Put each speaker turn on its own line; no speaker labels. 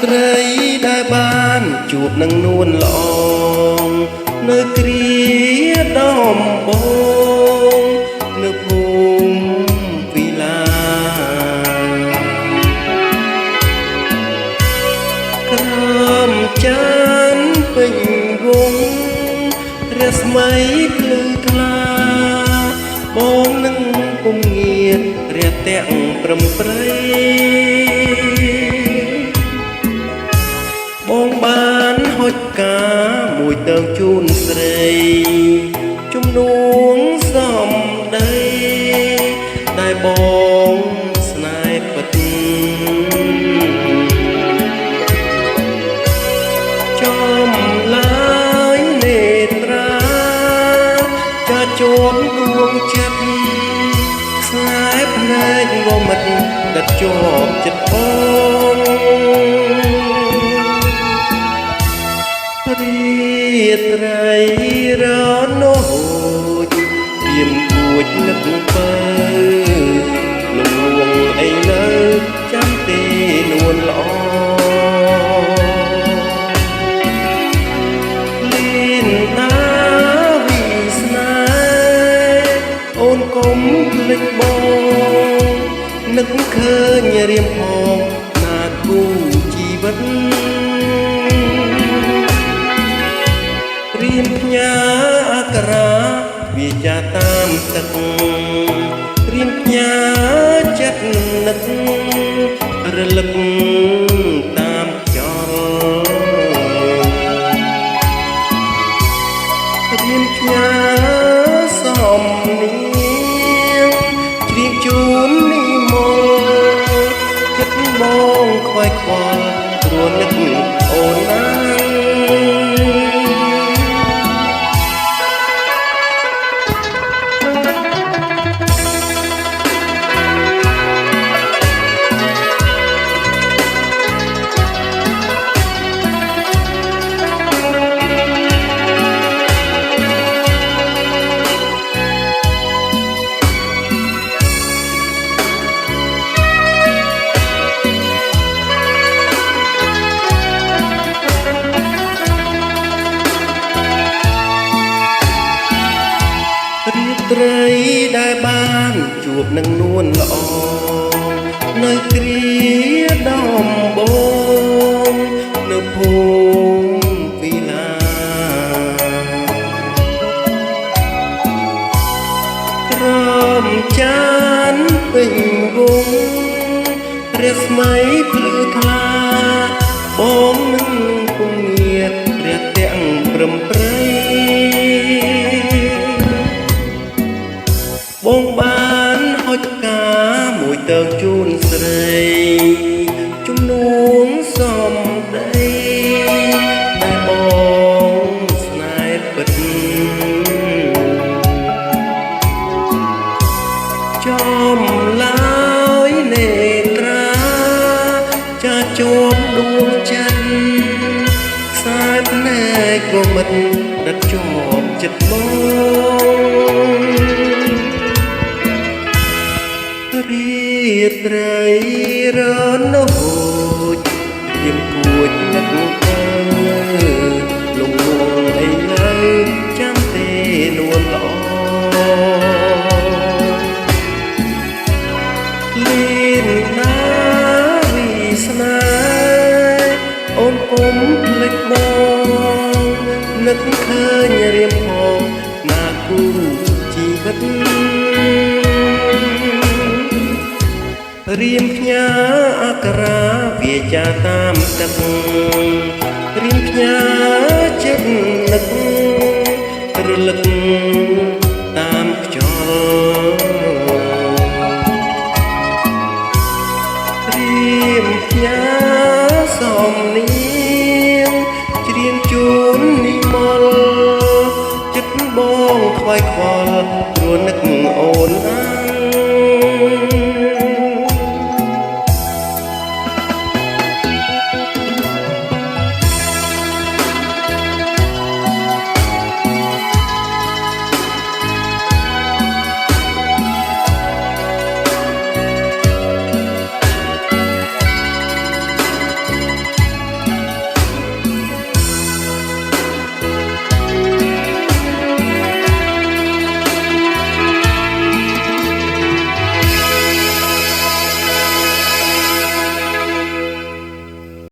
ត្រីដែលបានជួបនឹងនួនល្អងនៅគ្រាដំបងនៅភូមិវិឡាក្រមចានពេញវងរស្មីភ្លឺថ្លាបងនឹងពុំងាតរះទាំងប្រំប្រៃបងបានហុចការមួយតើងជូនស្រីជំនួងសំដីដែលបងស្នេហ៍ពិតចំឡាយនេត្រាចាជួបដួងចិត្តស្នេហ៍ភ្នែកងមិតដិតជាប់ចិត្តបងរាត្រីរនោចព្រាមគួចនឹកបើលងលងអីនៅចាំទេនួនល្អលៀនណាវិស្នេហ៍អូនកុំភ្លេចបងនឹកឃើញរៀមផងណាគូជីវិតរៀមផ្ញើអក្សរាវាចាតាមទឹករៀមផ្ញើចិត្តនឹករលឹកតាមខ្យល់រៀមផ្ញើសំនៀងជ្រាបជូននិមលគិតបងខ្វាយខ្វល់ព្រោះនឹកអូនណាត្រីដែលបានជួបនឹងនួនល្អនៅគ្រាដំបងនៅភូមិវិឡាក្រមចានពេញវងរស្មីភ្លឺថ្លាបងនឹងពុំងាករះទាំងប្រំប្រៃបងបានហុចការមួយតើងជូនស្រីជំនួងសំដីដែលបងស្នេហ៍ពិតចំឡាយនេត្រាចាជួបដួងចិត្តខ្សែភ្នែកក៏មិនដិតជាប់ចិត្តបងរាត្រីរនោចព្រាមគួចនឹកទៅលងលងអីនៅចាំទេនួនល្អលៀនណាវិស្នេហ៍អូនកុំភ្លេចបងនឹកឃើញរៀមផងណាគូជីវិតរៀមផ្ញើអក្សរាវាចាតាមទឹករៀមផ្ញើចិត្តនឹក